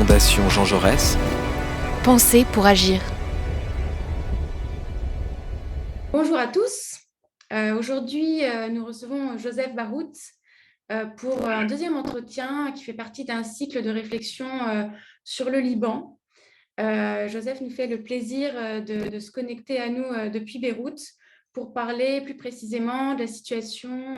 Fondation Jean Jaurès. Penser pour agir. Bonjour à tous. Aujourd'hui, nous recevons Joseph Barout pour un deuxième entretien qui fait partie d'un cycle de réflexion sur le Liban. Joseph nous fait le plaisir de se connecter à nous depuis Beyrouth pour parler plus précisément de la situation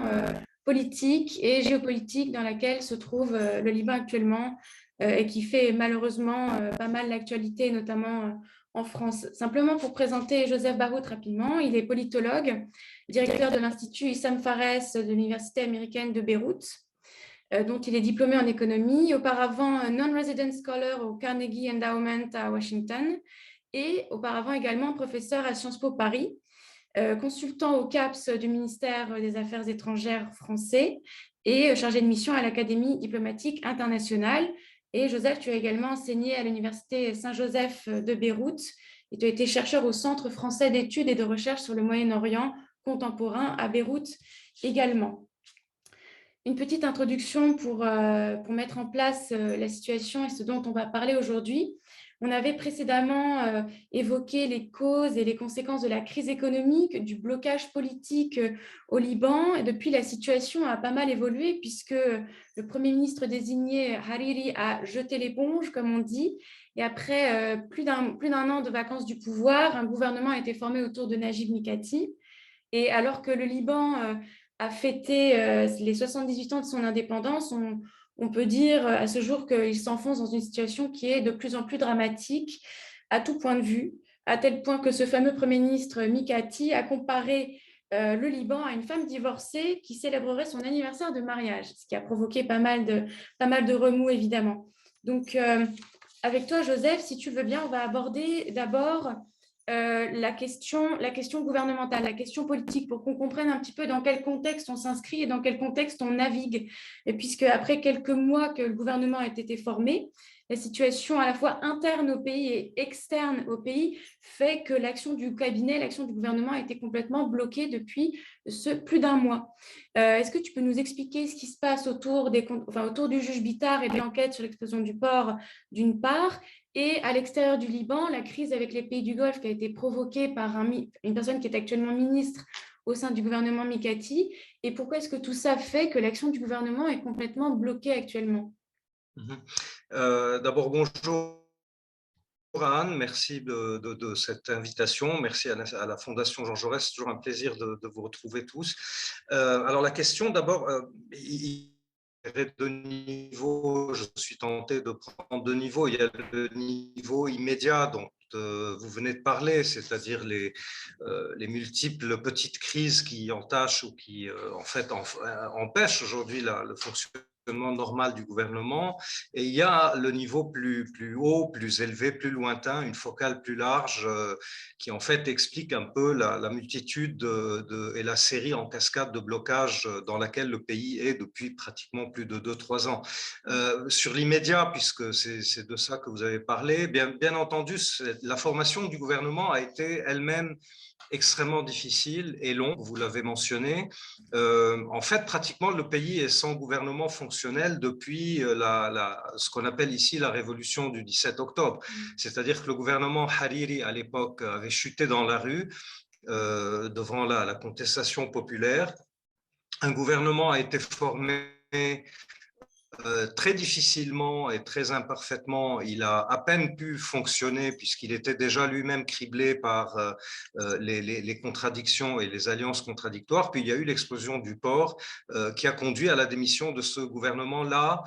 politique et géopolitique dans laquelle se trouve le Liban actuellement et qui fait malheureusement pas mal l'actualité, notamment en France. Simplement pour présenter Joseph Barout rapidement, il est politologue, directeur de l'Institut Issam Fares de l'Université américaine de Beyrouth, dont il est diplômé en économie, auparavant non-resident scholar au Carnegie Endowment à Washington et auparavant également professeur à Sciences Po Paris, consultant au CAPS du ministère des Affaires étrangères français et chargé de mission à l'Académie diplomatique internationale. Et Joseph, tu as également enseigné à l'Université Saint-Joseph de Beyrouth et tu as été chercheur au Centre français d'études et de recherche sur le Moyen-Orient contemporain à Beyrouth également. Une petite introduction pour mettre en place la situation et ce dont on va parler aujourd'hui. On avait précédemment évoqué les causes et les conséquences de la crise économique, du blocage politique au Liban. Et depuis, la situation a pas mal évolué puisque le Premier ministre désigné, Hariri, a jeté l'éponge, comme on dit. Et après plus d'un an de vacances du pouvoir, un gouvernement a été formé autour de Najib Mikati. Et alors que le Liban a fêté les 78 ans de son indépendance, on peut dire à ce jour qu'il s'enfonce dans une situation qui est de plus en plus dramatique à tout point de vue, à tel point que ce fameux Premier ministre Mikati a comparé le Liban à une femme divorcée qui célébrerait son anniversaire de mariage, ce qui a provoqué pas mal de remous, évidemment. Donc, avec toi, Joseph, si tu veux bien, on va aborder d'abord la question gouvernementale, la question politique, pour qu'on comprenne un petit peu dans quel contexte on s'inscrit et dans quel contexte on navigue. Et puisque après quelques mois que le gouvernement a été formé, la situation à la fois interne au pays et externe au pays fait que l'action du cabinet, l'action du gouvernement a été complètement bloquée depuis plus d'un mois. Est-ce que tu peux nous expliquer ce qui se passe autour du juge Bitar et de l'enquête sur l'explosion du port, d'une part, et à l'extérieur du Liban, la crise avec les pays du Golfe qui a été provoquée par une personne qui est actuellement ministre au sein du gouvernement Mikati. Et pourquoi est-ce que tout ça fait que l'action du gouvernement est complètement bloquée actuellement? D'abord, bonjour Anne, merci de cette invitation. Merci à la Fondation Jean Jaurès, c'est toujours un plaisir de vous retrouver tous. Alors la question d'abord, il y a deux niveaux, je suis tenté de prendre deux niveaux. Il y a le niveau immédiat dont vous venez de parler, c'est-à-dire les multiples petites crises qui entachent ou qui en fait empêchent aujourd'hui le fonctionnement normal du gouvernement, et il y a le niveau plus haut, plus élevé, plus lointain, une focale plus large qui en fait explique un peu la multitude et la série en cascade de blocages dans laquelle le pays est depuis pratiquement plus de 2-3 ans. Sur l'immédiat, puisque c'est de ça que vous avez parlé, bien entendu, la formation du gouvernement a été elle-même extrêmement difficile et long, vous l'avez mentionné. En fait, pratiquement, le pays est sans gouvernement fonctionnel depuis ce qu'on appelle ici la révolution du 17 octobre. C'est-à-dire que le gouvernement Hariri, à l'époque, avait chuté dans la rue devant la contestation populaire. Un gouvernement a été formé très difficilement et très imparfaitement. Il a à peine pu fonctionner puisqu'il était déjà lui-même criblé par les contradictions et les alliances contradictoires. Puis il y a eu l'explosion du port qui a conduit à la démission de ce gouvernement-là,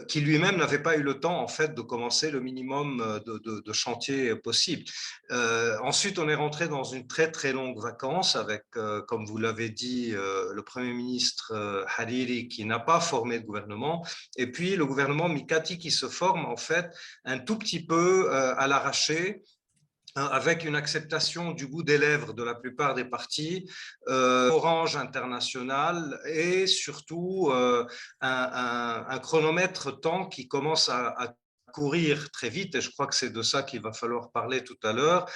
qui lui-même n'avait pas eu le temps en fait de commencer le minimum de chantier possible. Ensuite, on est rentré dans une très très longue vacance avec, comme vous l'avez dit, le Premier ministre Hariri qui n'a pas formé de gouvernement, et puis le gouvernement Mikati qui se forme en fait un tout petit peu à l'arraché, avec une acceptation du bout des lèvres de la plupart des partis, Orange International, et surtout un chronomètre temps qui commence à, courir très vite, et je crois que c'est de ça qu'il va falloir parler tout à l'heure,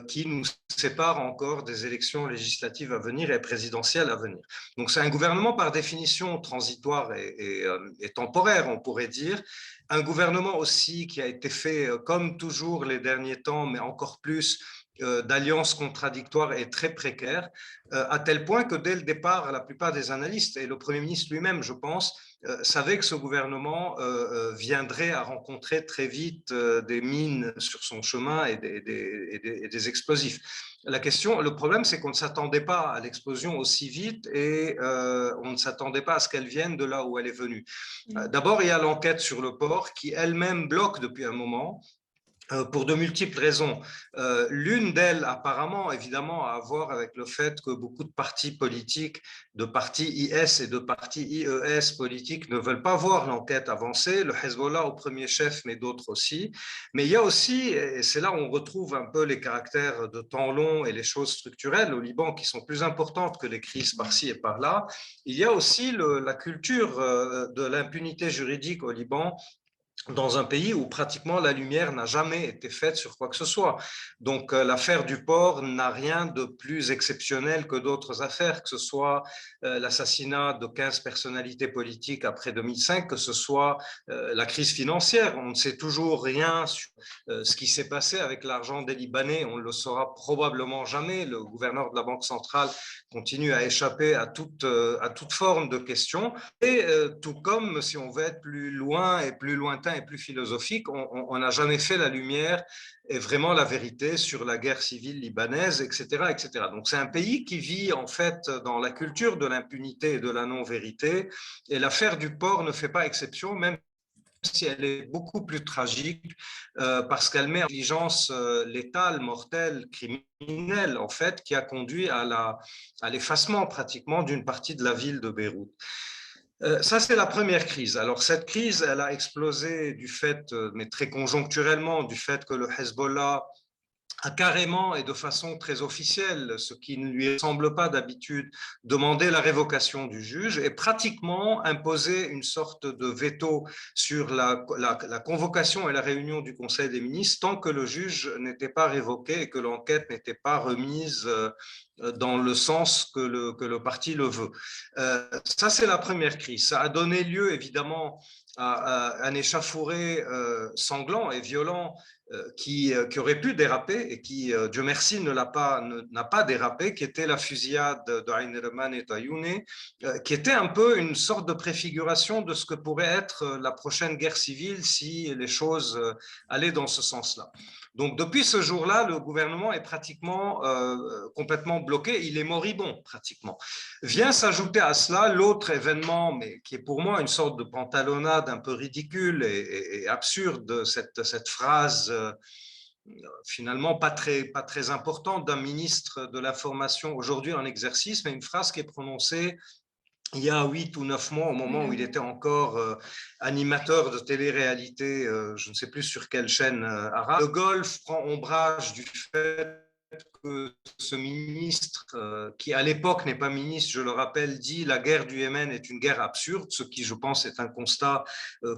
qui nous sépare encore des élections législatives à venir et présidentielles à venir. Donc c'est un gouvernement par définition transitoire et temporaire, on pourrait dire. Un gouvernement aussi qui a été fait, comme toujours les derniers temps, mais encore plus, d'alliances contradictoires et très précaires, à tel point que dès le départ, la plupart des analystes, et le Premier ministre lui-même, je pense, savait que ce gouvernement viendrait à rencontrer très vite des mines sur son chemin et des explosifs. Le problème, c'est qu'on ne s'attendait pas à l'explosion aussi vite et on ne s'attendait pas à ce qu'elle vienne de là où elle est venue. D'abord, il y a l'enquête sur le port qui elle-même bloque depuis un moment. Pour de multiples raisons. L'une d'elles, apparemment, évidemment, a à voir avec le fait que beaucoup de partis politiques, de partis IS et de partis IES politiques ne veulent pas voir l'enquête avancer, le Hezbollah au premier chef, mais d'autres aussi. Mais il y a aussi, et c'est là où on retrouve un peu les caractères de temps long et les choses structurelles au Liban qui sont plus importantes que les crises par-ci et par-là, il y a aussi la culture de l'impunité juridique au Liban, dans un pays où pratiquement la lumière n'a jamais été faite sur quoi que ce soit. Donc l'affaire du port n'a rien de plus exceptionnel que d'autres affaires, que ce soit l'assassinat de 15 personnalités politiques après 2005, que ce soit la crise financière. On ne sait toujours rien sur ce qui s'est passé avec l'argent des Libanais, on ne le saura probablement jamais. Le gouverneur de la Banque centrale continue à échapper à toute forme de questions. Et tout comme, si on veut être plus loin et plus lointain et plus philosophique, on n'a jamais fait la lumière et vraiment la vérité sur la guerre civile libanaise, etc., etc. Donc c'est un pays qui vit en fait dans la culture de l'impunité et de la non-vérité, et l'affaire du port ne fait pas exception, même si elle est beaucoup plus tragique, parce qu'elle met en négligence létale, mortelle, criminelle, en fait, qui a conduit à l'effacement pratiquement d'une partie de la ville de Beyrouth. Ça, c'est la première crise. Alors, cette crise, elle a explosé du fait, mais très conjoncturellement, du fait que le Hezbollah a carrément et de façon très officielle, ce qui ne lui semble pas d'habitude, demandé la révocation du juge et pratiquement imposé une sorte de veto sur la convocation et la réunion du Conseil des ministres tant que le juge n'était pas révoqué et que l'enquête n'était pas remise dans le sens que le parti le veut. Ça, c'est la première crise. Ça a donné lieu, évidemment, à un échauffourée sanglant et violent qui aurait pu déraper et qui, Dieu merci, n'a pas dérapé, qui était la fusillade de Ain Reman et Tayoune, qui était un peu une sorte de préfiguration de ce que pourrait être la prochaine guerre civile si les choses allaient dans ce sens-là. Donc, depuis ce jour-là, le gouvernement est pratiquement complètement bloqué. Il est moribond, pratiquement. Vient s'ajouter à cela l'autre événement, mais qui est pour moi une sorte de pantalonnade un peu ridicule et absurde, cette phrase finalement pas très importante d'un ministre de l'information aujourd'hui en exercice, mais une phrase qui est prononcée il y a 8 ou 9 mois, au moment où il était encore animateur de télé-réalité, je ne sais plus sur quelle chaîne arabe. Le Golfe prend ombrage du fait que ce ministre, qui à l'époque n'est pas ministre, je le rappelle, dit la guerre du Yémen est une guerre absurde, ce qui, je pense, est un constat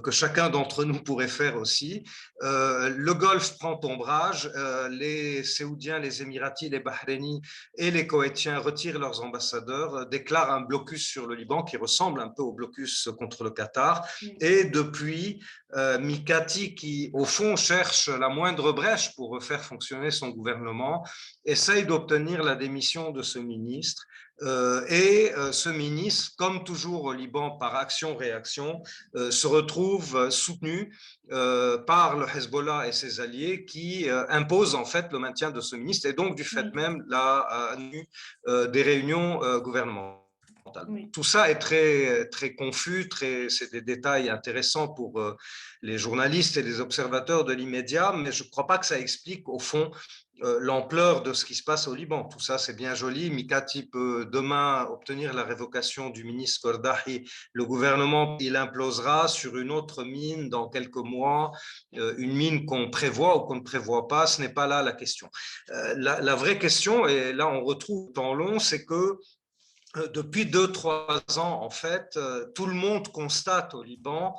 que chacun d'entre nous pourrait faire aussi. Le Golfe prend ombrage, les Saoudiens, les Émiratis, les Bahreïnis et les Koweïtiens retirent leurs ambassadeurs, déclarent un blocus sur le Liban qui ressemble un peu au blocus contre le Qatar. Et depuis, Mikati, qui au fond cherche la moindre brèche pour refaire fonctionner son gouvernement, essaye d'obtenir la démission de ce ministre. Ce ministre, comme toujours au Liban par action-réaction, se retrouve soutenu par le Hezbollah et ses alliés qui imposent en fait le maintien de ce ministre et donc du fait même la tenue des réunions gouvernementales. Oui. Tout ça est très, très confus, c'est des détails intéressants pour les journalistes et les observateurs de l'immédiat, mais je ne crois pas que ça explique au fond l'ampleur de ce qui se passe au Liban. Tout ça, c'est bien joli. Mikati peut demain obtenir la révocation du ministre Kordahi. Le gouvernement, il implosera sur une autre mine dans quelques mois, une mine qu'on prévoit ou qu'on ne prévoit pas. Ce n'est pas là la question. La vraie question, et là on retrouve le temps long, c'est que depuis 2-3 ans, en fait, tout le monde constate au Liban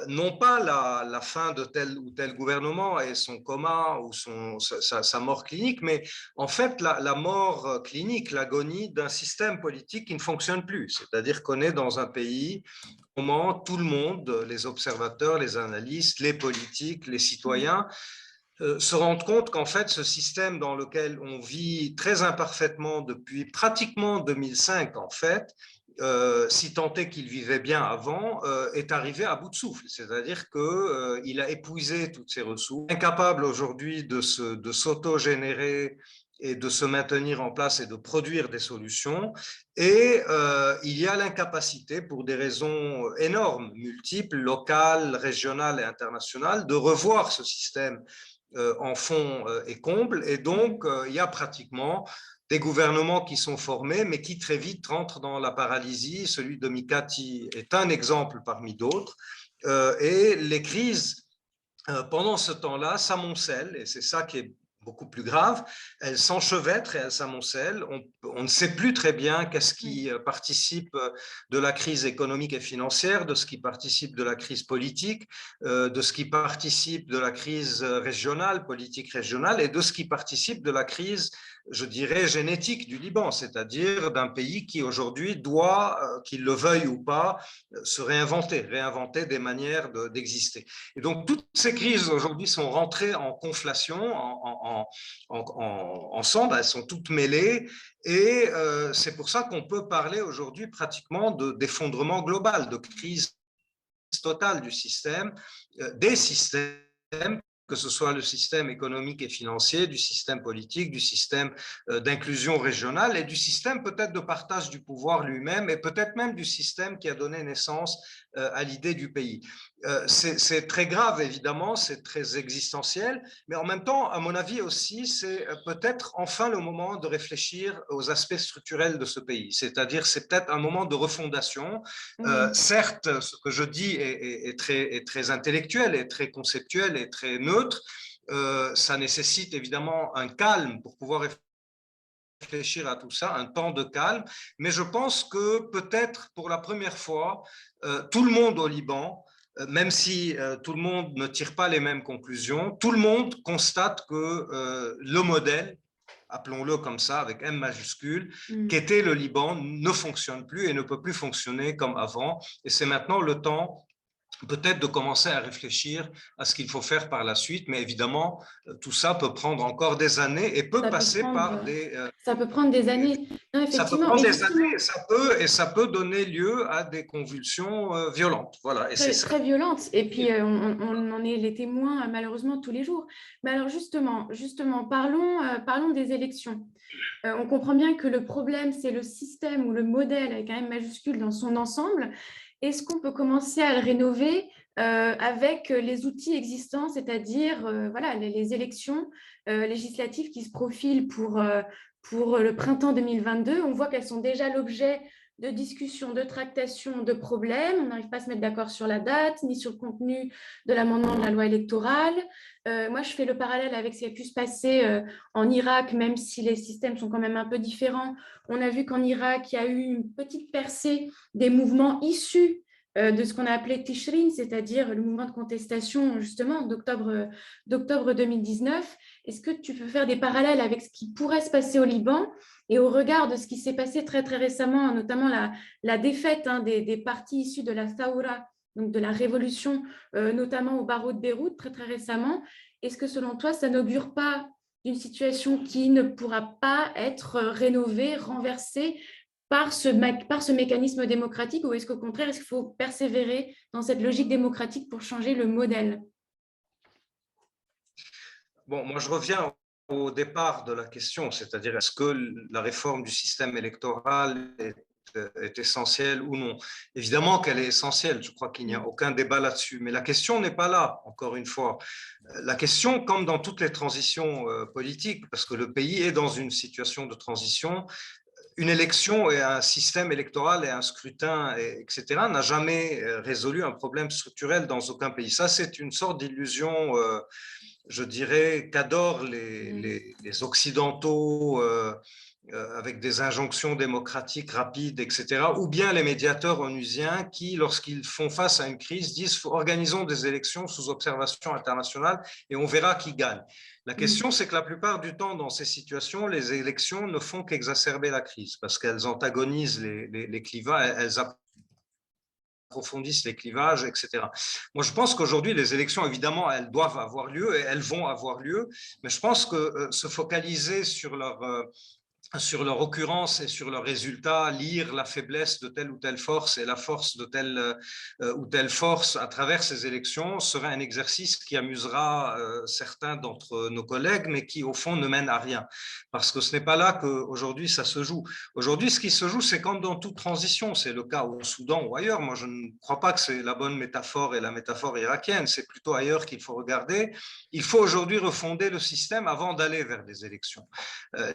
non pas la fin de tel ou tel gouvernement et son coma ou sa mort clinique, mais en fait la mort clinique, l'agonie d'un système politique qui ne fonctionne plus. C'est-à-dire qu'on est dans un pays où tout le monde, les observateurs, les analystes, les politiques, les citoyens, se rendre compte qu'en fait, ce système dans lequel on vit très imparfaitement depuis pratiquement 2005, en fait, si tant est qu'il vivait bien avant, est arrivé à bout de souffle. C'est-à-dire qu'il a épuisé toutes ses ressources, incapable aujourd'hui de s'auto-générer et de se maintenir en place et de produire des solutions. Et il y a l'incapacité, pour des raisons énormes, multiples, locales, régionales et internationales, de revoir ce système en fond et comble. Et donc, il y a pratiquement des gouvernements qui sont formés, mais qui très vite rentrent dans la paralysie. Celui de Mikati est un exemple parmi d'autres. Et les crises, pendant ce temps-là, s'amoncellent, et c'est ça qui est beaucoup plus grave, elles s'enchevêtrent et elles s'amoncellent. On ne sait plus très bien qu'est-ce qui participe de la crise économique et financière, de ce qui participe de la crise politique, de ce qui participe de la crise régionale, politique régionale, et de ce qui participe de la crise, je dirais, génétique du Liban, c'est-à-dire d'un pays qui aujourd'hui doit, qu'il le veuille ou pas, se réinventer des manières d'exister. Et donc, toutes ces crises aujourd'hui sont rentrées en conflation, ensemble, elles sont toutes mêlées, et c'est pour ça qu'on peut parler aujourd'hui pratiquement d'effondrement global, de crise totale du système, des systèmes, que ce soit le système économique et financier, du système politique, du système d'inclusion régionale et du système peut-être de partage du pouvoir lui-même et peut-être même du système qui a donné naissance à l'idée du pays. C'est très grave, évidemment, c'est très existentiel, mais en même temps, à mon avis aussi, c'est peut-être enfin le moment de réfléchir aux aspects structurels de ce pays. C'est-à-dire, c'est peut-être un moment de refondation. Certes, ce que je dis est très intellectuel, est très conceptuel, est très neutre. Ça nécessite évidemment un calme pour pouvoir réfléchir à tout ça, un temps de calme. Mais je pense que peut-être pour la première fois, tout le monde au Liban, même si tout le monde ne tire pas les mêmes conclusions, tout le monde constate que le modèle, appelons-le comme ça, avec M majuscule, qu'était le Liban, ne fonctionne plus et ne peut plus fonctionner comme avant. Et c'est maintenant le temps peut-être de commencer à réfléchir à ce qu'il faut faire par la suite, mais évidemment, tout ça peut prendre encore des années et peut passer par des... Ça peut prendre des années. Non, ça peut effectivement, prendre mais des années et ça peut donner lieu à des convulsions violentes. Voilà, et c'est ça. très violente. Et puis, on en est les témoins, malheureusement, tous les jours. Mais alors, justement parlons des élections. On comprend bien que le problème, c'est le système ou le modèle avec un M majuscule dans son ensemble. Est-ce qu'on peut commencer à le rénover avec les outils existants, c'est-à-dire voilà, les élections législatives qui se profilent pour le printemps 2022? On voit qu'elles sont déjà l'objet de discussions, de tractations, de problèmes. On n'arrive pas à se mettre d'accord sur la date, ni sur le contenu de l'amendement de la loi électorale. Moi, je fais le parallèle avec ce qui a pu se passer en Irak, même si les systèmes sont quand même un peu différents. On a vu qu'en Irak, il y a eu une petite percée des mouvements issus de ce qu'on a appelé Tishrin, c'est-à-dire le mouvement de contestation justement d'octobre 2019. Est-ce que tu peux faire des parallèles avec ce qui pourrait se passer au Liban et au regard de ce qui s'est passé très récemment, notamment la défaite des partis issus de la Thawra, donc de la révolution, notamment au barreau de Beyrouth, très récemment? Est-ce que selon toi, ça n'augure pas d'une situation qui ne pourra pas être rénovée, renversée par ce mécanisme démocratique, ou est-ce qu'au contraire, est-ce qu'il faut persévérer dans cette logique démocratique pour changer le modèle? Bon, moi je reviens au départ de la question, c'est-à-dire est-ce que la réforme du système électoral est essentielle ou non. Évidemment qu'elle est essentielle, je crois qu'il n'y a aucun débat là-dessus, mais la question n'est pas là, encore une fois. La question, comme dans toutes les transitions politiques, parce que le pays est dans une situation de transition, une élection et un système électoral et un scrutin, etc., n'a jamais résolu un problème structurel dans aucun pays. Ça, c'est une sorte d'illusion je dirais, qu'adorent les Occidentaux avec des injonctions démocratiques rapides, etc., ou bien les médiateurs onusiens qui, lorsqu'ils font face à une crise, disent « organisons des élections sous observation internationale et on verra qui gagne ». La question, c'est que la plupart du temps, dans ces situations, les élections ne font qu'exacerber la crise parce qu'elles antagonisent les clivages, elles approfondissent les clivages, etc. Moi, je pense qu'aujourd'hui, les élections, évidemment, elles doivent avoir lieu et elles vont avoir lieu, mais je pense que se focaliser sur leur occurrence et sur leurs résultats, lire la faiblesse de telle ou telle force et la force de telle ou telle force à travers ces élections serait un exercice qui amusera certains d'entre nos collègues, mais qui au fond ne mène à rien. Parce que ce n'est pas là qu'aujourd'hui ça se joue. Aujourd'hui, ce qui se joue, c'est comme dans toute transition. C'est le cas au Soudan ou ailleurs. Moi, je ne crois pas que c'est la bonne métaphore et la métaphore irakienne. C'est plutôt ailleurs qu'il faut regarder. Il faut aujourd'hui refonder le système avant d'aller vers des élections.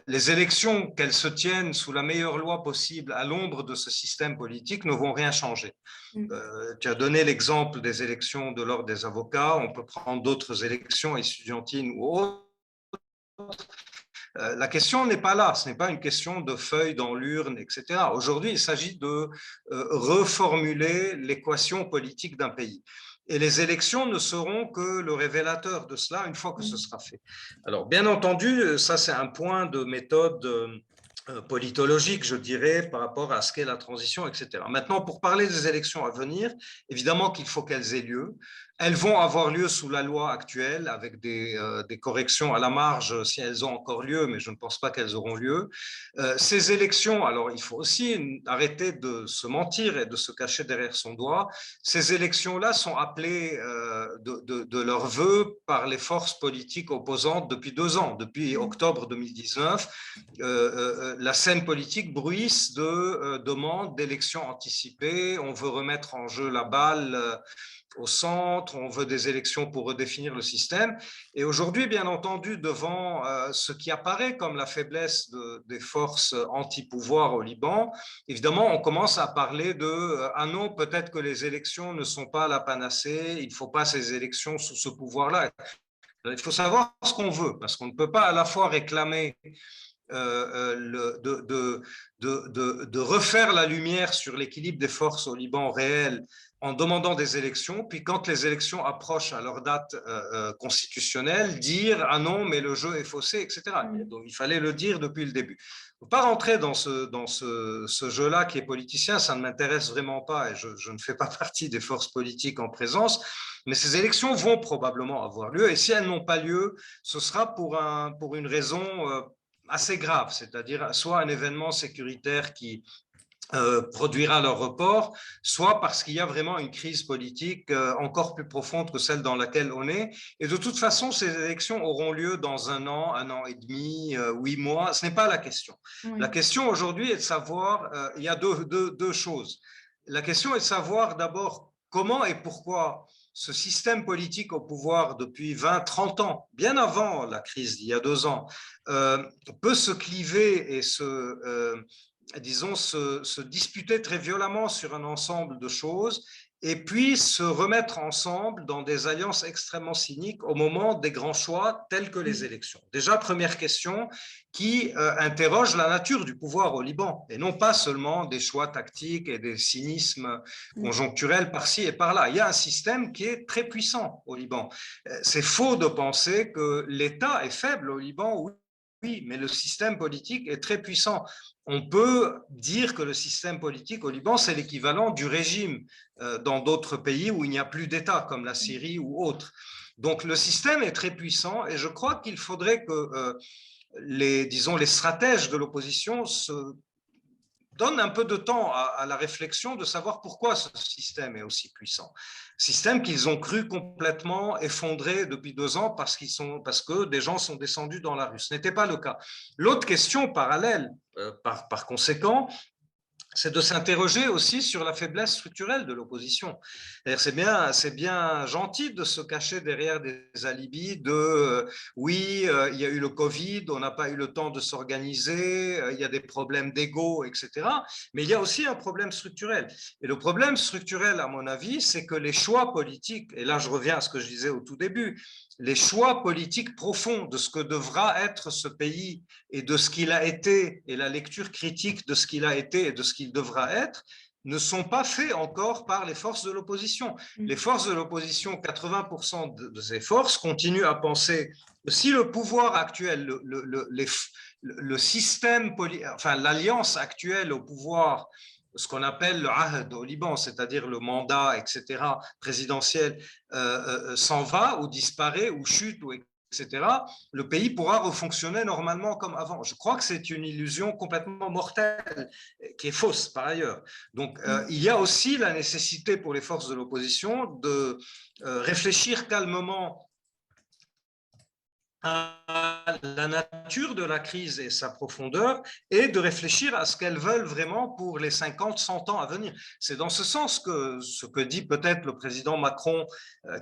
Les élections, qu'elles se tiennent sous la meilleure loi possible à l'ombre de ce système politique, ne vont rien changer. Tu as donné l'exemple des élections de l'ordre des avocats, on peut prendre d'autres élections étudiantines ou autres. La question n'est pas là, ce n'est pas une question de feuilles dans l'urne, etc. Aujourd'hui, il s'agit de reformuler l'équation politique d'un pays. Et les élections ne seront que le révélateur de cela une fois que ce sera fait. Alors, bien entendu, ça c'est un point de méthode politologique, je dirais, par rapport à ce qu'est la transition, etc. Maintenant, pour parler des élections à venir, évidemment qu'il faut qu'elles aient lieu. Elles vont avoir lieu sous la loi actuelle avec des corrections à la marge si elles ont encore lieu, mais je ne pense pas qu'elles auront lieu. Ces élections, alors il faut aussi arrêter de se mentir et de se cacher derrière son doigt. Ces élections-là sont appelées de leur vœu par les forces politiques opposantes depuis 2 ans. Depuis octobre 2019, la scène politique bruisse de demandes d'élections anticipées. On veut remettre en jeu la balle au centre, on veut des élections pour redéfinir le système. Et aujourd'hui, bien entendu, devant ce qui apparaît comme la faiblesse des forces anti-pouvoir au Liban, évidemment, on commence à parler de « ah non, peut-être que les élections ne sont pas la panacée, il ne faut pas ces élections sous ce pouvoir-là ». Il faut savoir ce qu'on veut, parce qu'on ne peut pas à la fois réclamer de refaire la lumière sur l'équilibre des forces au Liban réel en demandant des élections, puis quand les élections approchent à leur date constitutionnelle, dire « ah non, mais le jeu est faussé », etc. Donc, il fallait le dire depuis le début. Il ne faut pas rentrer dans ce jeu-là qui est politicien, ça ne m'intéresse vraiment pas et je ne fais pas partie des forces politiques en présence, mais ces élections vont probablement avoir lieu et si elles n'ont pas lieu, ce sera pour une raison assez grave, c'est-à-dire soit un événement sécuritaire qui produira leur report, soit parce qu'il y a vraiment une crise politique encore plus profonde que celle dans laquelle on est. Et de toute façon, ces élections auront lieu dans 1 an et demi, 8 mois. Ce n'est pas la question. Oui. La question aujourd'hui est de savoir, il y a deux choses. La question est de savoir d'abord comment et pourquoi ce système politique au pouvoir depuis 20, 30 ans, bien avant la crise d'il y a 2 ans, peut se cliver et disons, se disputer très violemment sur un ensemble de choses et puis se remettre ensemble dans des alliances extrêmement cyniques au moment des grands choix tels que les élections. Déjà, première question qui interroge la nature du pouvoir au Liban et non pas seulement des choix tactiques et des cynismes conjoncturels par-ci et par-là. Il y a un système qui est très puissant au Liban. C'est faux de penser que l'État est faible au Liban, oui, mais le système politique est très puissant. On peut dire que le système politique au Liban, c'est l'équivalent du régime dans d'autres pays où il n'y a plus d'État, comme la Syrie ou autre. Donc, le système est très puissant et je crois qu'il faudrait que les stratèges de l'opposition se donnent un peu de temps à la réflexion de savoir pourquoi ce système est aussi puissant. Système qu'ils ont cru complètement effondré depuis 2 ans parce que des gens sont descendus dans la rue. Ce n'était pas le cas. L'autre question parallèle, par conséquent, c'est de s'interroger aussi sur la faiblesse structurelle de l'opposition. C'est bien gentil de se cacher derrière des alibis de oui, il y a eu le Covid, on n'a pas eu le temps de s'organiser, il y a des problèmes d'ego, etc. Mais il y a aussi un problème structurel. Et le problème structurel, à mon avis, c'est que les choix politiques, et là je reviens à ce que je disais au tout début, les choix politiques profonds de ce que devra être ce pays et de ce qu'il a été, et la lecture critique de ce qu'il a été et de ce qu'il devra être, ne sont pas faits encore par les forces de l'opposition. Les forces de l'opposition, 80% de ces forces continuent à penser que si le pouvoir actuel, le système, enfin l'alliance actuelle au pouvoir, ce qu'on appelle le ahd au Liban, c'est-à-dire le mandat, etc., présidentiel, s'en va ou disparaît ou chute, ou etc., le pays pourra refonctionner normalement comme avant. Je crois que c'est une illusion complètement mortelle, qui est fausse par ailleurs. Donc, il y a aussi la nécessité pour les forces de l'opposition de réfléchir calmement à la nature de la crise et sa profondeur, et de réfléchir à ce qu'elles veulent vraiment pour les 50, 100 ans à venir. C'est dans ce sens que ce que dit peut-être le président Macron,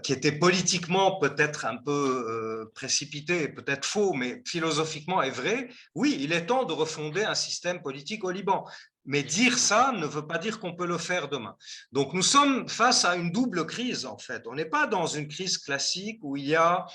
qui était politiquement peut-être un peu précipité, peut-être faux, mais philosophiquement est vrai. Oui, il est temps de refonder un système politique au Liban. Mais dire ça ne veut pas dire qu'on peut le faire demain. Donc nous sommes face à une double crise, en fait. On n'est pas dans une crise classique où il y a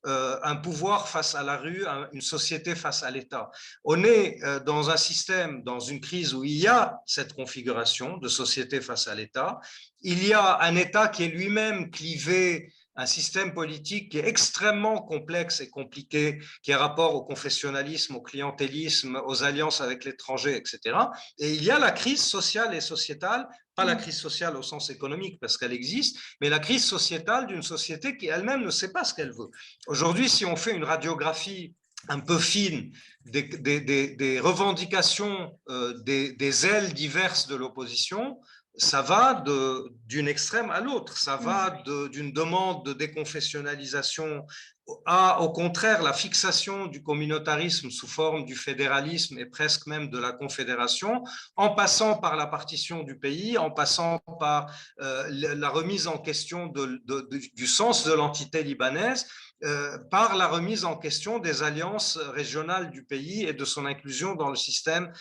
un pouvoir face à la rue, une société face à l'État. On est dans un système, dans une crise où il y a cette configuration de société face à l'État. Il y a un État qui est lui-même clivé, un système politique qui est extrêmement complexe et compliqué, qui a rapport au confessionnalisme, au clientélisme, aux alliances avec l'étranger, etc. Et il y a la crise sociale et sociétale, pas la crise sociale au sens économique parce qu'elle existe, mais la crise sociétale d'une société qui elle-même ne sait pas ce qu'elle veut. Aujourd'hui, si on fait une radiographie un peu fine des revendications des ailes diverses de l'opposition, ça va d'une extrême à l'autre. Ça va d'une demande de déconfessionnalisation à, au contraire, la fixation du communautarisme sous forme du fédéralisme et presque même de la confédération, en passant par la partition du pays, en passant par la remise en question du sens de l'entité libanaise, par la remise en question des alliances régionales du pays et de son inclusion dans le système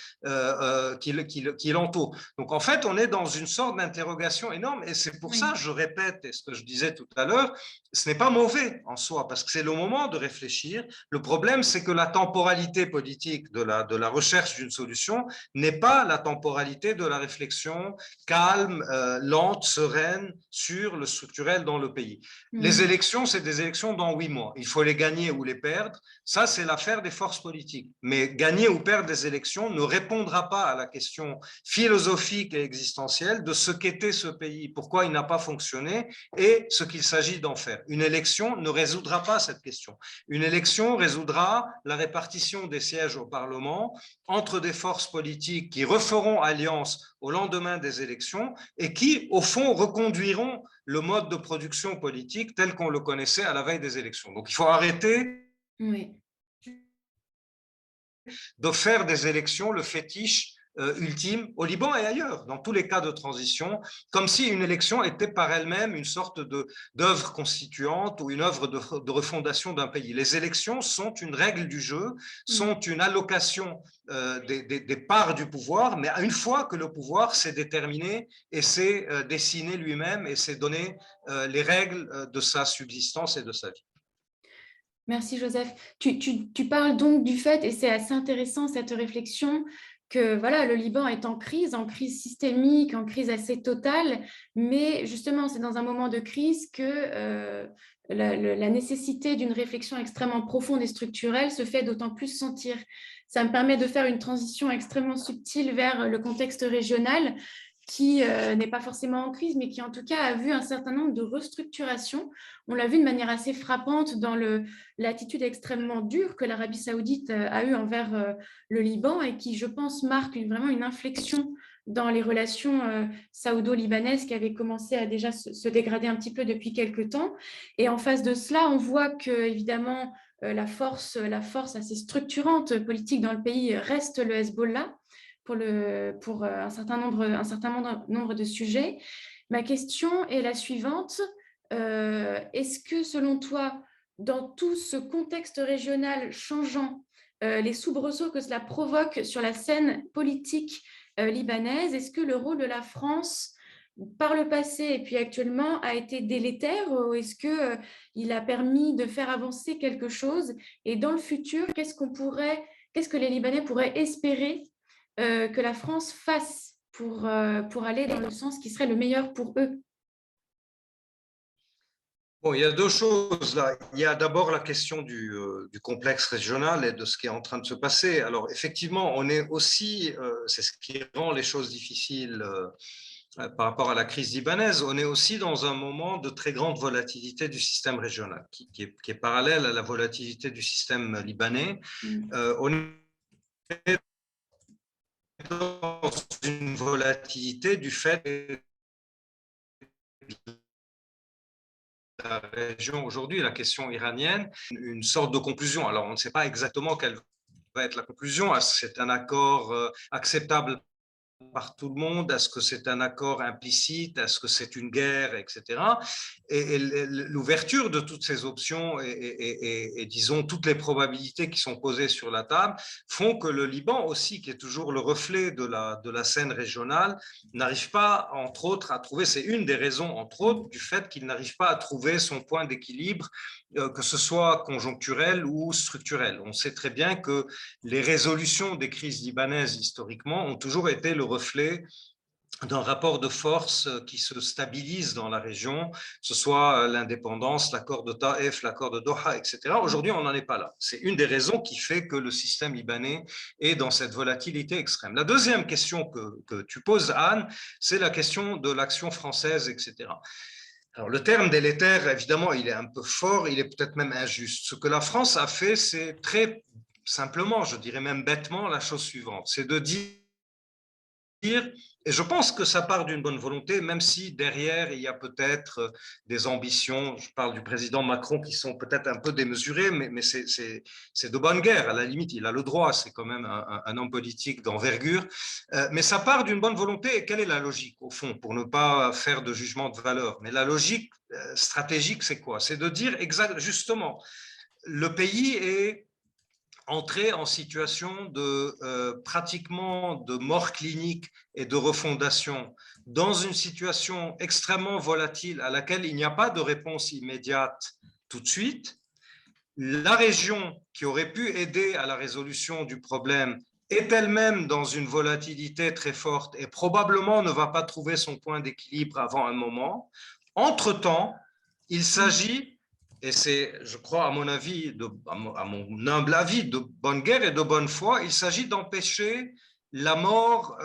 qui l'entoure. Donc en fait, on est dans une sorte d'interrogation énorme, et c'est pour ça, je répète, et ce que je disais tout à l'heure, ce n'est pas mauvais en soi, parce que c'est le moment de réfléchir. Le problème, c'est que la temporalité politique de la recherche d'une solution n'est pas la temporalité de la réflexion calme, lente, sereine sur le structurel dans le pays. Les élections, c'est des élections dans 8 mois. Il faut les gagner ou les perdre. Ça, c'est l'affaire des forces politiques. Mais gagner ou perdre des élections ne répondra pas à la question philosophique et existentielle de ce qu'était ce pays, pourquoi il n'a pas fonctionné et ce qu'il s'agit d'en faire. Une élection ne résoudra pas cette question. Une élection résoudra la répartition des sièges au Parlement entre des forces politiques qui referont alliance au lendemain des élections et qui, au fond, reconduiront le mode de production politique tel qu'on le connaissait à la veille des élections. Donc, il faut arrêter de faire des élections le fétiche ultime au Liban et ailleurs, dans tous les cas de transition, comme si une élection était par elle-même une sorte d'œuvre constituante ou une œuvre de refondation d'un pays. Les élections sont une règle du jeu, sont une allocation des parts du pouvoir, mais une fois que le pouvoir s'est déterminé et s'est dessiné lui-même et s'est donné les règles de sa subsistance et de sa vie. Merci Joseph. Tu parles donc du fait, et c'est assez intéressant cette réflexion, que voilà, le Liban est en crise systémique, en crise assez totale, mais justement, c'est dans un moment de crise que la nécessité d'une réflexion extrêmement profonde et structurelle se fait d'autant plus sentir. Ça me permet de faire une transition extrêmement subtile vers le contexte régional, qui n'est pas forcément en crise, mais qui en tout cas a vu un certain nombre de restructurations. On l'a vu de manière assez frappante dans l'attitude extrêmement dure que l'Arabie saoudite a eue envers le Liban, et qui, je pense, marque vraiment une inflexion dans les relations saoudo-libanaises qui avaient commencé à déjà se dégrader un petit peu depuis quelques temps. Et en face de cela, on voit que, évidemment, la force assez structurante politique dans le pays reste le Hezbollah, pour un certain nombre de sujets. Ma question est la suivante. Est-ce que, selon toi, dans tout ce contexte régional changeant, les soubresauts que cela provoque sur la scène politique libanaise, est-ce que le rôle de la France, par le passé et puis actuellement, a été délétère, ou est-ce qu'il a permis de faire avancer quelque chose? Et dans le futur, qu'est-ce que les Libanais pourraient espérer que la France fasse pour aller dans le sens qui serait le meilleur pour eux? Bon, il y a deux choses là. Il y a d'abord la question du complexe régional et de ce qui est en train de se passer. Alors, effectivement, on est aussi, c'est ce qui rend les choses difficiles par rapport à la crise libanaise, on est aussi dans un moment de très grande volatilité du système régional, qui est parallèle à la volatilité du système libanais. On est dans une volatilité du fait de la région aujourd'hui, la question iranienne, une sorte de conclusion. Alors, on ne sait pas exactement quelle va être la conclusion. C'est un accord acceptable par tout le monde? Est-ce que c'est un accord implicite? Est-ce que c'est une guerre, etc. Et l'ouverture de toutes ces options et disons toutes les probabilités qui sont posées sur la table font que le Liban aussi, qui est toujours le reflet de la scène régionale, n'arrive pas, entre autres, à trouver, c'est une des raisons, entre autres, du fait qu'il n'arrive pas à trouver son point d'équilibre, que ce soit conjoncturel ou structurel. On sait très bien que les résolutions des crises libanaises historiquement ont toujours été le reflet d'un rapport de force qui se stabilise dans la région, que ce soit l'indépendance, l'accord de Taïf, l'accord de Doha, etc. Aujourd'hui, on n'en est pas là. C'est une des raisons qui fait que le système libanais est dans cette volatilité extrême. La deuxième question que tu poses, Anne, c'est la question de l'action française, etc. Alors, le terme délétère, évidemment, il est un peu fort, il est peut-être même injuste. Ce que la France a fait, c'est très simplement, je dirais même bêtement, la chose suivante, c'est de dire, et je pense que ça part d'une bonne volonté, même si derrière, il y a peut-être des ambitions, je parle du président Macron, qui sont peut-être un peu démesurées, mais c'est de bonne guerre, à la limite, il a le droit, c'est quand même un homme politique d'envergure, mais ça part d'une bonne volonté, et quelle est la logique, au fond, pour ne pas faire de jugement de valeur? Mais la logique stratégique, c'est quoi? C'est de dire justement, le pays est entrer en situation de pratiquement de mort clinique et de refondation dans une situation extrêmement volatile à laquelle il n'y a pas de réponse immédiate tout de suite. La région qui aurait pu aider à la résolution du problème est elle-même dans une volatilité très forte et probablement ne va pas trouver son point d'équilibre avant un moment. Entre-temps, il s'agit, et c'est, je crois, à mon avis, à mon humble avis, de bonne guerre et de bonne foi, il s'agit d'empêcher la mort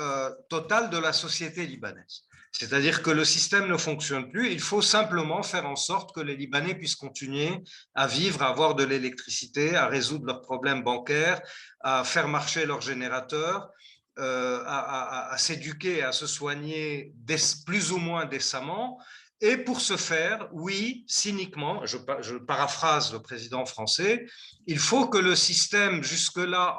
totale de la société libanaise. C'est-à-dire que le système ne fonctionne plus, il faut simplement faire en sorte que les Libanais puissent continuer à vivre, à avoir de l'électricité, à résoudre leurs problèmes bancaires, à faire marcher leurs générateurs, à s'éduquer, à se soigner plus ou moins décemment. Et pour ce faire, oui, cyniquement, je paraphrase le président français, il faut que le système jusque-là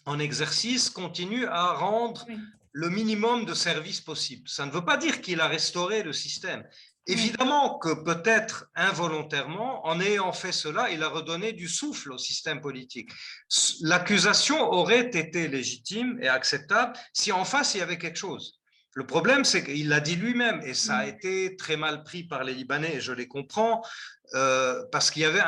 en exercice continue à rendre le minimum de services possible. Ça ne veut pas dire qu'il a restauré le système. Évidemment que peut-être involontairement, en ayant fait cela, il a redonné du souffle au système politique. L'accusation aurait été légitime et acceptable si en face il y avait quelque chose. Le problème, c'est qu'il l'a dit lui-même, et ça a été très mal pris par les Libanais, et je les comprends, parce qu'il y avait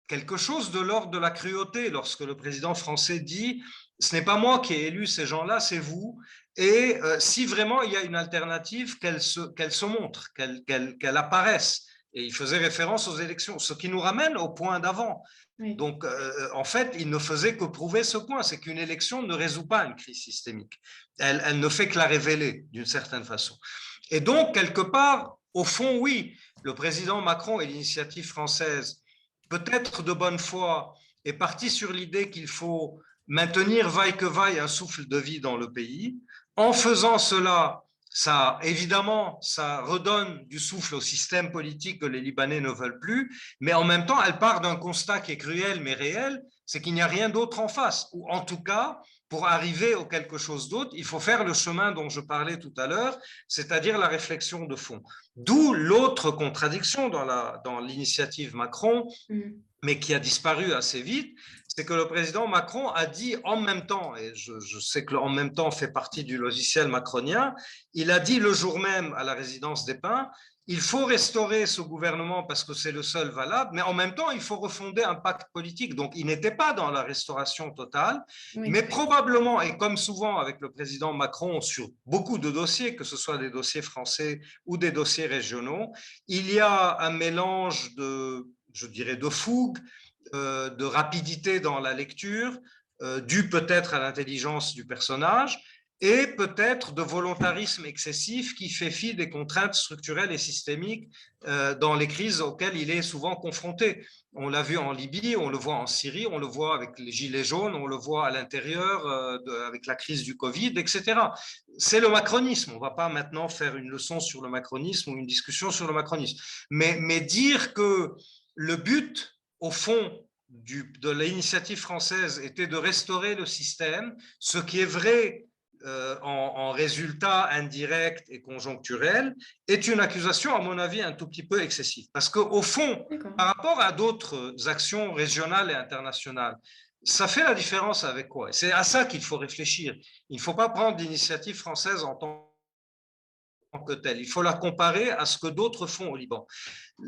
quelque chose de l'ordre de la cruauté lorsque le président français dit « ce n'est pas moi qui ai élu ces gens-là, c'est vous ». Et si vraiment il y a une alternative, qu'elle se montre, qu'elle apparaisse. Et il faisait référence aux élections, ce qui nous ramène au point d'avant. Oui. Donc, en fait, il ne faisait que prouver ce point, c'est qu'une élection ne résout pas une crise systémique. Elle ne fait que la révéler, d'une certaine façon. Et donc, quelque part, au fond, oui, le président Macron et l'initiative française, peut-être de bonne foi, est parti sur l'idée qu'il faut maintenir vaille que vaille un souffle de vie dans le pays. En faisant cela, ça, évidemment, ça redonne du souffle au système politique que les Libanais ne veulent plus, mais en même temps, elle part d'un constat qui est cruel mais réel, c'est qu'il n'y a rien d'autre en face, ou en tout cas, pour arriver à quelque chose d'autre, il faut faire le chemin dont je parlais tout à l'heure, c'est-à-dire la réflexion de fond. D'où l'autre contradiction dans l'initiative Macron, mais qui a disparu assez vite, c'est que le président Macron a dit en même temps, et je sais que le en même temps fait partie du logiciel macronien, il a dit le jour même à la résidence des Pins, il faut restaurer ce gouvernement parce que c'est le seul valable, mais en même temps, il faut refonder un pacte politique. Donc, il n'était pas dans la restauration totale, mais probablement, et comme souvent avec le président Macron sur beaucoup de dossiers, que ce soit des dossiers français ou des dossiers régionaux, il y a un mélange de, je dirais, de fougue, de rapidité dans la lecture, dû peut-être à l'intelligence du personnage, et peut-être de volontarisme excessif qui fait fi des contraintes structurelles et systémiques dans les crises auxquelles il est souvent confronté. On l'a vu en Libye, on le voit en Syrie, on le voit avec les gilets jaunes, on le voit à l'intérieur avec la crise du Covid, etc. C'est le macronisme. On ne va pas maintenant faire une leçon sur le macronisme ou une discussion sur le macronisme. Mais dire que le but, au fond, de l'initiative française était de restaurer le système, ce qui est vrai en résultat indirect et conjoncturel, est une accusation, à mon avis, un tout petit peu excessive. Parce qu'au fond, par rapport à d'autres actions régionales et internationales, ça fait la différence avec quoi? C'est à ça qu'il faut réfléchir. Il ne faut pas prendre l'initiative française en tant que telle. Il faut la comparer à ce que d'autres font au Liban.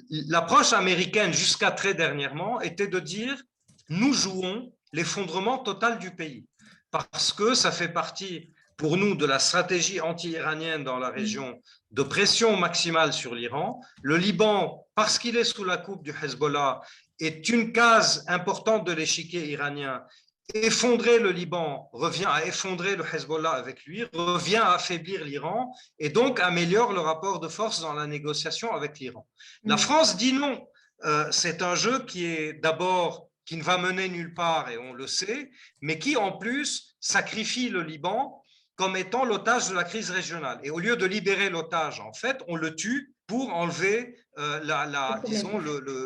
L'approche américaine, jusqu'à très dernièrement, était de dire « nous jouons l'effondrement total du pays » parce que ça fait partie pour nous de la stratégie anti-iranienne dans la région de pression maximale sur l'Iran. Le Liban, parce qu'il est sous la coupe du Hezbollah, est une case importante de l'échiquier iranien. Effondrer le Liban revient à effondrer le Hezbollah avec lui, revient à affaiblir l'Iran et donc améliore le rapport de force dans la négociation avec l'Iran. La France dit non. C'est un jeu qui est d'abord qui ne va mener nulle part et on le sait, mais qui en plus sacrifie le Liban comme étant l'otage de la crise régionale. Et au lieu de libérer l'otage, en fait, on le tue pour enlever disons,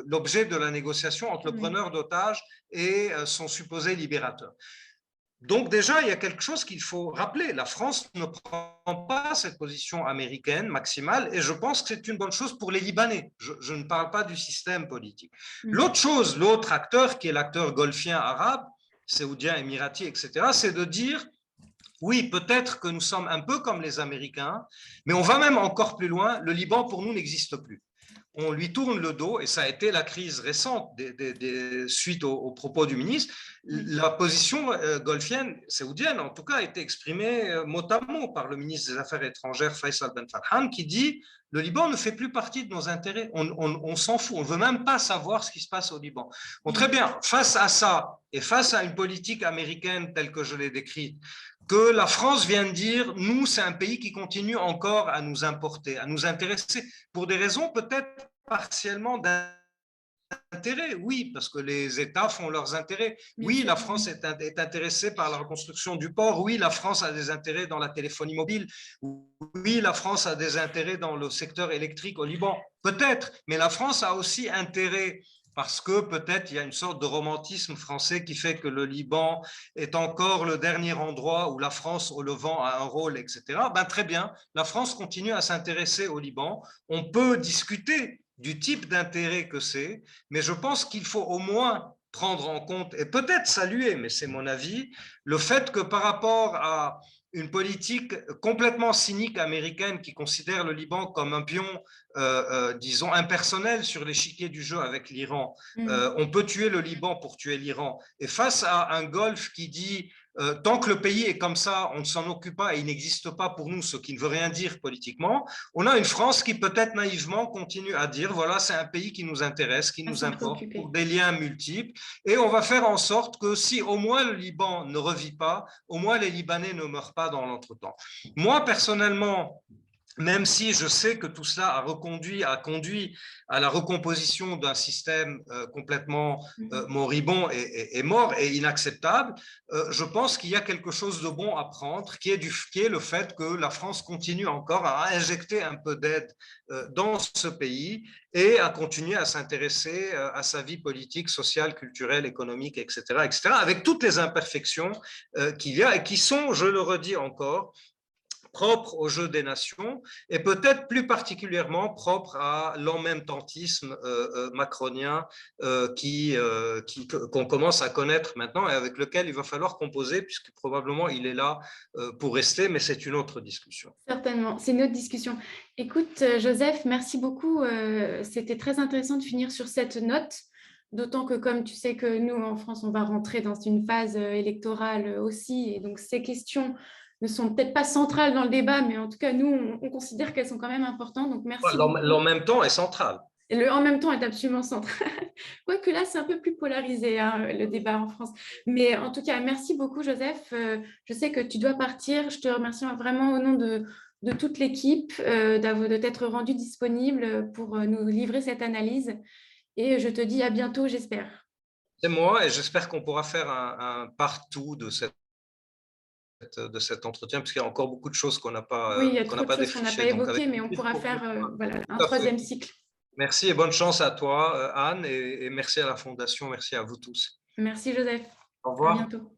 l'objet de la négociation entre le preneur d'otages et son supposé libérateur. Donc déjà, il y a quelque chose qu'il faut rappeler. La France ne prend pas cette position américaine maximale et je pense que c'est une bonne chose pour les Libanais. Je ne parle pas du système politique. L'autre chose, l'autre acteur qui est l'acteur golfien arabe, saoudien, émirati, etc., c'est de dire oui, peut-être que nous sommes un peu comme les Américains, mais on va même encore plus loin. Le Liban, pour nous, n'existe plus. On lui tourne le dos, et ça a été la crise récente suite aux propos du ministre. La position golfienne, saoudienne, en tout cas, a été exprimée mot à mot par le ministre des Affaires étrangères, Faisal Ben Farhan, qui dit « Le Liban ne fait plus partie de nos intérêts, on s'en fout, on ne veut même pas savoir ce qui se passe au Liban. » Bon, très bien, face à ça, et face à une politique américaine telle que je l'ai décrite, que la France vient de dire, nous, c'est un pays qui continue encore à nous importer, à nous intéresser, pour des raisons peut-être partiellement d'intérêt. Oui, parce que les États font leurs intérêts. Oui, la France est intéressée par la reconstruction du port. Oui, la France a des intérêts dans la téléphonie mobile. Oui, la France a des intérêts dans le secteur électrique au Liban. Peut-être, mais la France a aussi intérêt parce que peut-être il y a une sorte de romantisme français qui fait que le Liban est encore le dernier endroit où la France au Levant a un rôle, etc. Ben, très bien, la France continue à s'intéresser au Liban. On peut discuter du type d'intérêt que c'est, mais je pense qu'il faut au moins prendre en compte, et peut-être saluer, mais c'est mon avis, le fait que par rapport à une politique complètement cynique américaine qui considère le Liban comme un pion, disons, impersonnel sur l'échiquier du jeu avec l'Iran. On peut tuer le Liban pour tuer l'Iran. Et face à un Golfe qui dit tant que le pays est comme ça, on ne s'en occupe pas et il n'existe pas pour nous, ce qui ne veut rien dire politiquement, on a une France qui peut-être naïvement continue à dire voilà, c'est un pays qui nous intéresse, qui nous importe pour des liens multiples et on va faire en sorte que si au moins le Liban ne revit pas, au moins les Libanais ne meurent pas dans l'entretemps. Moi, personnellement, même si je sais que tout cela a conduit à la recomposition d'un système complètement moribond et mort et inacceptable, je pense qu'il y a quelque chose de bon à prendre, qui est le fait que la France continue encore à injecter un peu d'aide dans ce pays et à continuer à s'intéresser à sa vie politique, sociale, culturelle, économique, etc., etc., avec toutes les imperfections qu'il y a et qui sont, je le redis encore, propre au jeu des nations et peut-être plus particulièrement propre à l'emmême-tentisme macronien qu'on commence à connaître maintenant et avec lequel il va falloir composer puisque probablement il est là pour rester, mais c'est une autre discussion. Certainement, c'est une autre discussion. Écoute, Joseph, merci beaucoup. C'était très intéressant de finir sur cette note, d'autant que comme tu sais que nous, en France, on va rentrer dans une phase électorale aussi, et donc ces questions ne sont peut-être pas centrales dans le débat, mais en tout cas, nous, on considère qu'elles sont quand même importantes. Donc, merci beaucoup. En même temps est central. Et le en même temps est absolument central. Quoique là, c'est un peu plus polarisé, hein, le débat en France. Mais en tout cas, merci beaucoup, Joseph. Je sais que tu dois partir. Je te remercie vraiment au nom de toute l'équipe de t'être rendu disponible pour nous livrer cette analyse. Et je te dis à bientôt, j'espère. C'est moi et j'espère qu'on pourra faire un part-two de cet entretien, parce qu'il y a encore beaucoup de choses qu'on n'a pas Oui, il y a trop de choses qu'on n'a pas évoquées, mais on pourra faire voilà, un troisième cycle. Merci et bonne chance à toi, Anne, et merci à la Fondation, merci à vous tous. Merci, Joseph. Au revoir. À bientôt.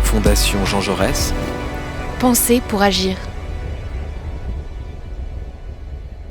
Fondation Jean Jaurès. Penser pour agir.